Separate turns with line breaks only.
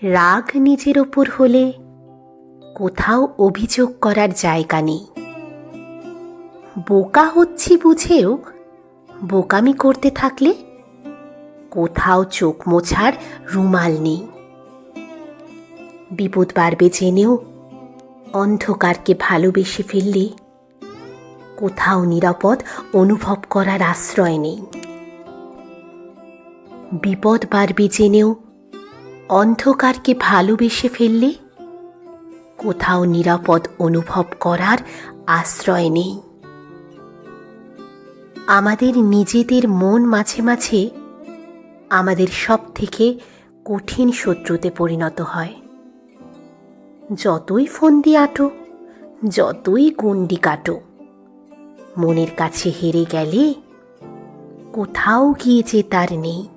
রাগ নিজের ওপর হলে কোথাও অভিযোগ করার জায়গা নেই। বোকা হচ্ছি বুঝেও বোকামি করতে থাকলে কোথাও চোখ মোছার রুমাল নেই। বিপদ বাড়বে জেনেও অন্ধকারকে ভালোবেসে ফেললে কোথাও নিরাপদ অনুভব করার আশ্রয় নেই। বিপদ বাড়বে জেনেও অন্ধকারকে ভালোবেসে ফেললে কোথাও নিরাপদ অনুভব করার আশ্রয় নেই। আমাদের নিজেদের মন মাঝে মাঝে আমাদের সব থেকে কঠিন শত্রুতে পরিণত হয়। যতই ফন্দি আঁটো, যতই গণ্ডি কাটো, মনের কাছে হেরে গেলে কোথাও গিয়ে যে তার নেই।